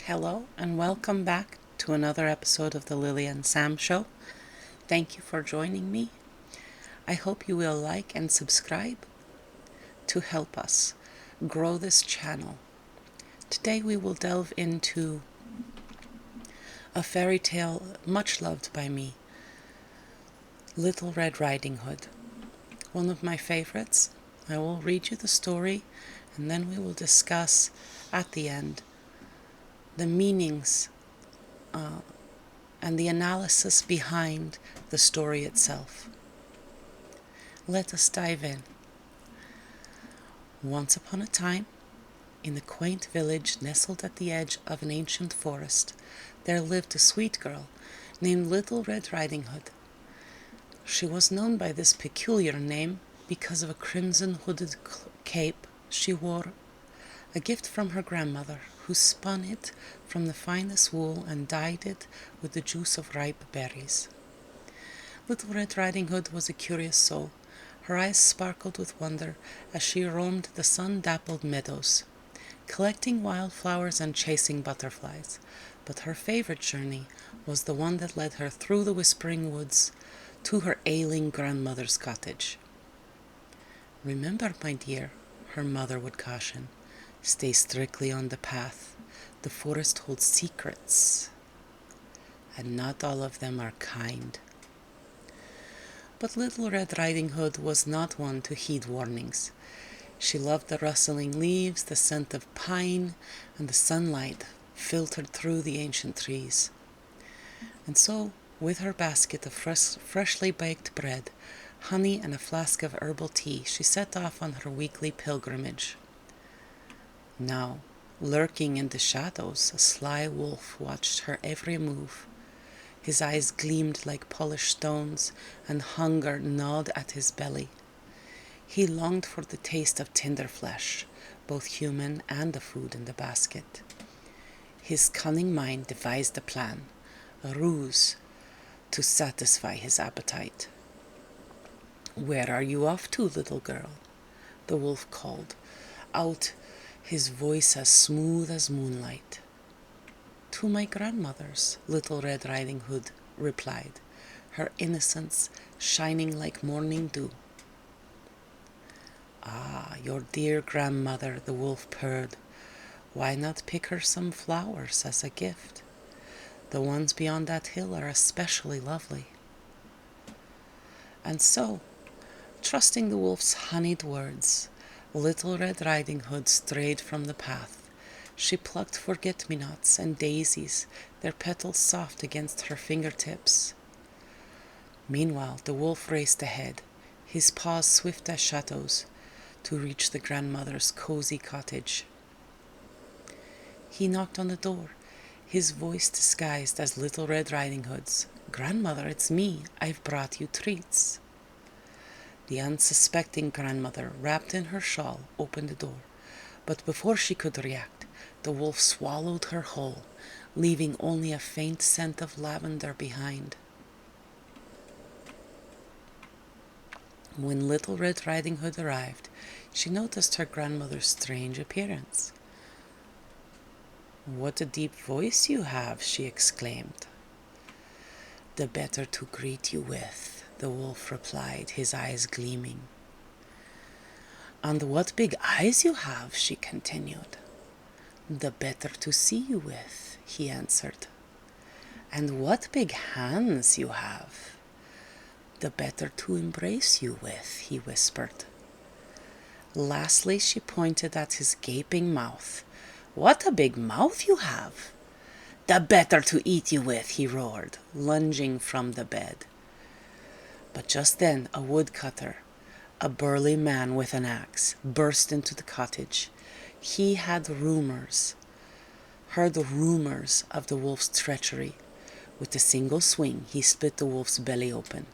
Hello and welcome back to another episode of the Lily and Sam Show. Thank you for joining me. I hope you will like and subscribe to help us grow this channel. Today we will delve into a fairy tale much loved by me, Little Red Riding Hood. One of my favorites. I will read you the story and then we will discuss at the end the meanings and the analysis behind the story itself. Let us dive in. Once upon a time, in the quaint village nestled at the edge of an ancient forest, there lived a sweet girl named Little Red Riding Hood. She was known by this peculiar name because of a crimson hooded cape she wore, a gift from her grandmother, who spun it from the finest wool and dyed it with the juice of ripe berries. Little Red Riding Hood was a curious soul. Her eyes sparkled with wonder as she roamed the sun-dappled meadows, collecting wildflowers and chasing butterflies. But her favorite journey was the one that led her through the whispering woods to her ailing grandmother's cottage. "Remember, my dear," her mother would caution, "stay strictly on the path. The forest holds secrets, and not all of them are kind." But Little Red Riding Hood was not one to heed warnings. She loved the rustling leaves, the scent of pine, and the sunlight filtered through the ancient trees. And so, with her basket of freshly baked bread, honey, and a flask of herbal tea, she set off on her weekly pilgrimage. Now, lurking in the shadows, a sly wolf watched her every move. His eyes gleamed like polished stones, and hunger gnawed at his belly. He longed for the taste of tender flesh, both human and the food in the basket. His cunning mind devised a plan, a ruse, to satisfy his appetite. "Where are you off to, little girl?" the wolf called out, his voice as smooth as moonlight. "To my grandmother's," Little Red Riding Hood replied, her innocence shining like morning dew. "Ah, your dear grandmother," the wolf purred. "Why not pick her some flowers as a gift? The ones beyond that hill are especially lovely." And so, trusting the wolf's honeyed words, Little Red Riding Hood strayed from the path. She plucked forget-me-nots and daisies, their petals soft against her fingertips. Meanwhile, the wolf raced ahead, his paws swift as shadows, to reach the grandmother's cozy cottage. He knocked on the door, his voice disguised as Little Red Riding Hood's. "Grandmother, it's me. I've brought you treats." The unsuspecting grandmother, wrapped in her shawl, opened the door. But before she could react, the wolf swallowed her whole, leaving only a faint scent of lavender behind. When Little Red Riding Hood arrived, she noticed her grandmother's strange appearance. "What a deep voice you have," she exclaimed. "The better to greet you with," the wolf replied, his eyes gleaming. "And what big eyes you have," she continued. "The better to see you with," he answered. "And what big hands you have." "The better to embrace you with," he whispered. Lastly, she pointed at his gaping mouth. "What a big mouth you have." "The better to eat you with," he roared, lunging from the bed. But just then a woodcutter, a burly man with an axe, burst into the cottage. He had heard rumors of the wolf's treachery. With a single swing, he split the wolf's belly open,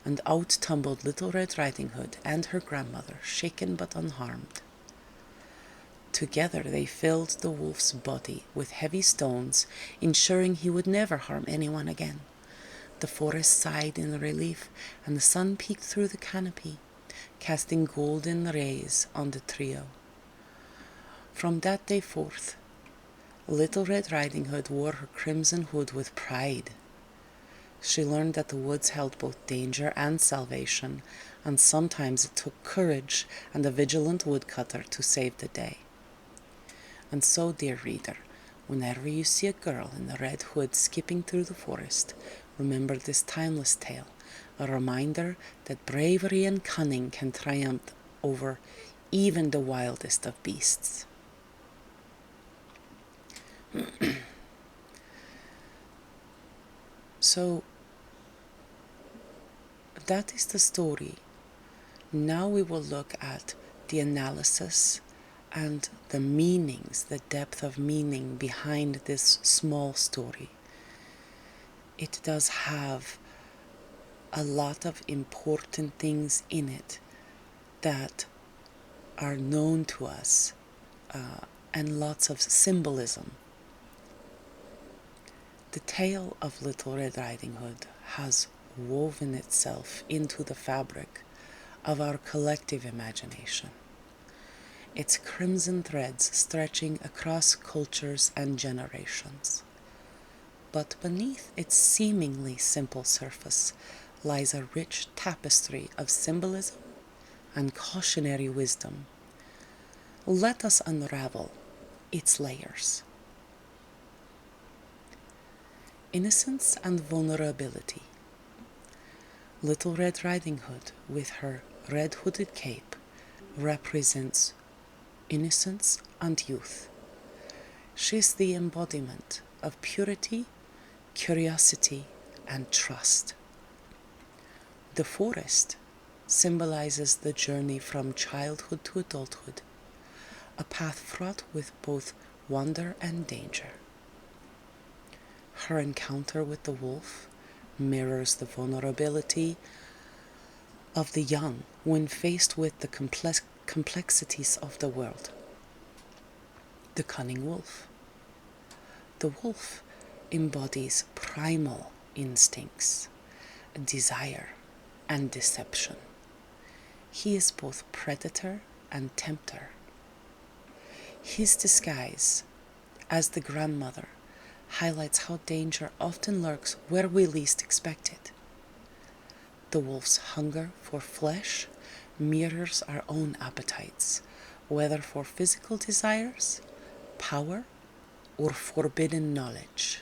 and out tumbled Little Red Riding Hood and her grandmother, shaken but unharmed. Together they filled the wolf's body with heavy stones, ensuring he would never harm anyone again. The forest sighed in relief, and the sun peeked through the canopy, casting golden rays on the trio. From that day forth, Little Red Riding Hood wore her crimson hood with pride. She learned that the woods held both danger and salvation, and sometimes it took courage and a vigilant woodcutter to save the day. And so, dear reader, whenever you see a girl in a red hood skipping through the forest, remember this timeless tale, a reminder that bravery and cunning can triumph over even the wildest of beasts. So, that is the story. Now we will look at the analysis and the meanings, the depth of meaning behind this small story. It does have a lot of important things in it that are known to us, and lots of symbolism. The tale of Little Red Riding Hood has woven itself into the fabric of our collective imagination, its crimson threads stretching across cultures and generations. But beneath its seemingly simple surface lies a rich tapestry of symbolism and cautionary wisdom. Let us unravel its layers. Innocence and vulnerability. Little Red Riding Hood, with her red hooded cape, represents innocence and youth. She is the embodiment of purity, curiosity, and trust. The forest symbolizes the journey from childhood to adulthood, a path fraught with both wonder and danger. Her encounter with the wolf mirrors the vulnerability of the young when faced with the complexities of the world. The cunning wolf. The wolf embodies primal instincts, desire, and deception. He is both predator and tempter. His disguise as the grandmother highlights how danger often lurks where we least expect it. The wolf's hunger for flesh mirrors our own appetites, whether for physical desires, power, or forbidden knowledge.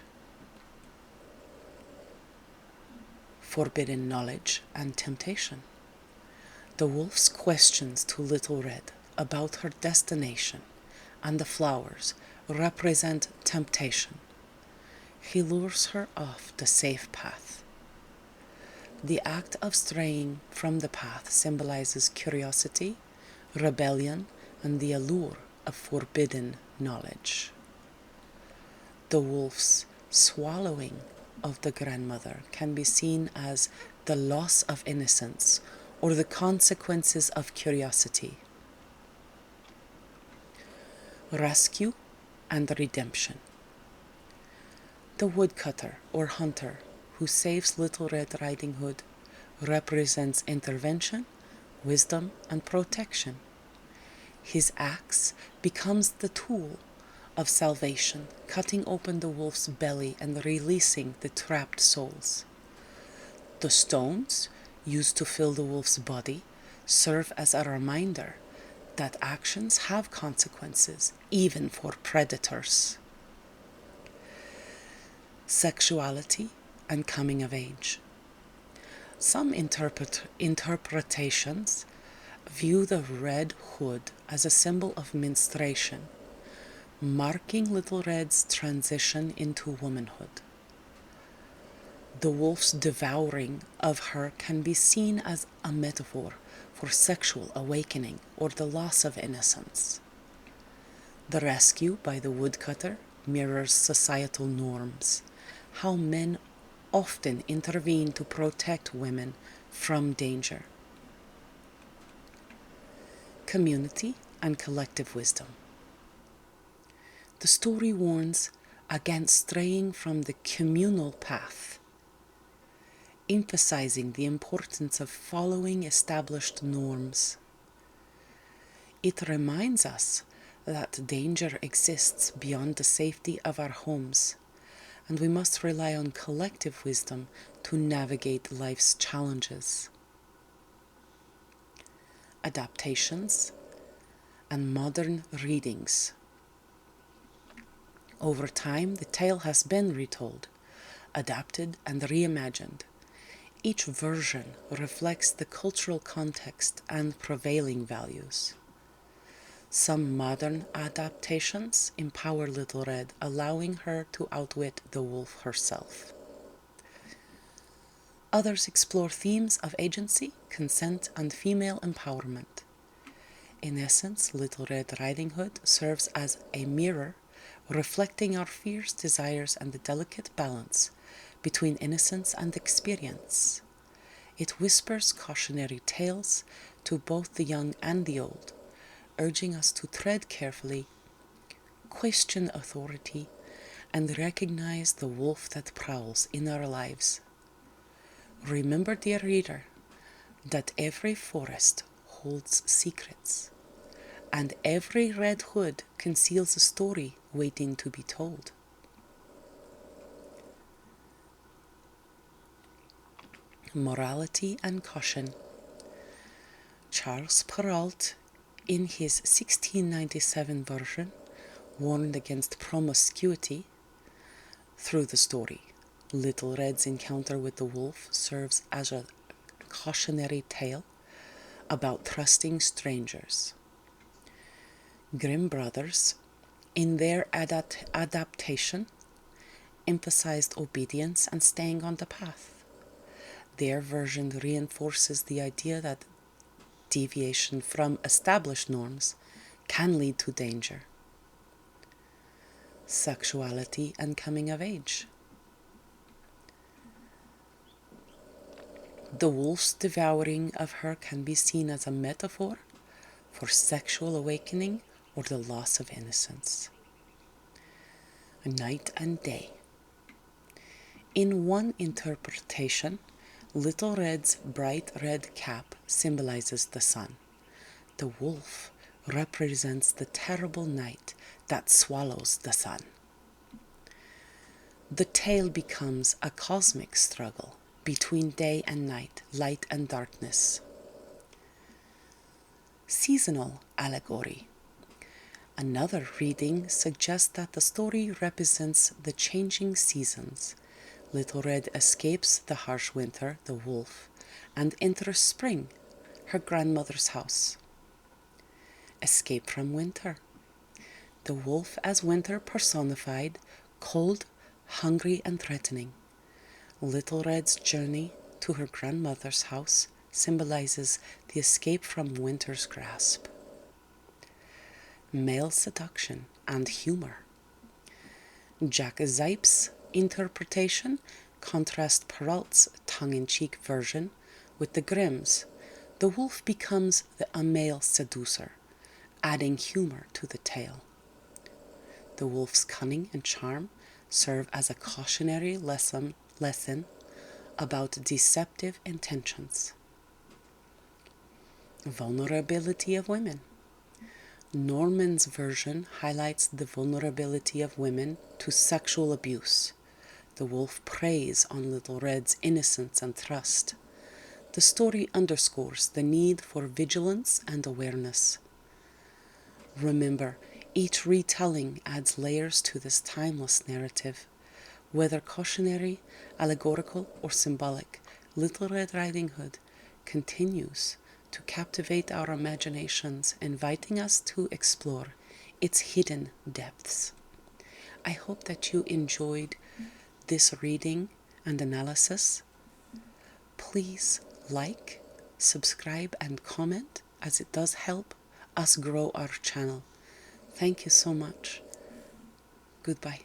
Forbidden knowledge and temptation. The wolf's questions to Little Red about her destination and the flowers represent temptation. He lures her off the safe path. The act of straying from the path symbolizes curiosity, rebellion, and the allure of forbidden knowledge. The wolf's swallowing of the grandmother can be seen as the loss of innocence or the consequences of curiosity. Rescue and redemption. The woodcutter or hunter who saves Little Red Riding Hood represents intervention, wisdom, and protection. His axe becomes the tool of salvation, cutting open the wolf's belly and releasing the trapped souls. The stones, used to fill the wolf's body, serve as a reminder that actions have consequences, even for predators. Sexuality and coming of age. Some interpretations view the red hood as a symbol of menstruation, marking Little Red's transition into womanhood. The wolf's devouring of her can be seen as a metaphor for sexual awakening or the loss of innocence. The rescue by the woodcutter mirrors societal norms, how men often intervene to protect women from danger. Community and collective wisdom. The story warns against straying from the communal path, emphasizing the importance of following established norms. It reminds us that danger exists beyond the safety of our homes, and we must rely on collective wisdom to navigate life's challenges. Adaptations and modern readings. Over time, the tale has been retold, adapted, and reimagined. Each version reflects the cultural context and prevailing values. Some modern adaptations empower Little Red, allowing her to outwit the wolf herself. Others explore themes of agency, consent, and female empowerment. In essence, Little Red Riding Hood serves as a mirror reflecting our fears, desires, and the delicate balance between innocence and experience. It whispers cautionary tales to both the young and the old, urging us to tread carefully, question authority, and recognize the wolf that prowls in our lives. Remember, dear reader, that every forest holds secrets, and every red hood conceals a story waiting to be told. Morality and caution. Charles Perrault, in his 1697 version, warned against promiscuity through the story. Little Red's encounter with the wolf serves as a cautionary tale about trusting strangers. Grimm brothers, in their adaptation, emphasized obedience and staying on the path. Their version reinforces the idea that deviation from established norms can lead to danger. Sexuality and coming of age. The wolf's devouring of her can be seen as a metaphor for sexual awakening or the loss of innocence. Night and day. In one interpretation, Little Red's bright red cap symbolizes the sun. The wolf represents the terrible night that swallows the sun. The tale becomes a cosmic struggle between day and night, light and darkness. Seasonal allegory. Another reading suggests that the story represents the changing seasons. Little Red escapes the harsh winter, the wolf, and enters spring, her grandmother's house. Escape from winter. The wolf as winter personified, cold, hungry, and threatening. Little Red's journey to her grandmother's house symbolizes the escape from winter's grasp. Male seduction and humor. Jack Zipes' interpretation contrasts Perrault's tongue-in-cheek version with the Grimm's. The wolf becomes a male seducer, adding humor to the tale. The wolf's cunning and charm serve as a cautionary lesson about deceptive intentions. Vulnerability of women. Norman's version highlights the vulnerability of women to sexual abuse. The wolf preys on Little Red's innocence and trust. The story underscores the need for vigilance and awareness. Remember, each retelling adds layers to this timeless narrative. Whether cautionary, allegorical, or symbolic, Little Red Riding Hood continues to captivate our imaginations, inviting us to explore its hidden depths. I hope that you enjoyed this reading and analysis. Please like, subscribe, and comment, as it does help us grow our channel. Thank you so much. Goodbye.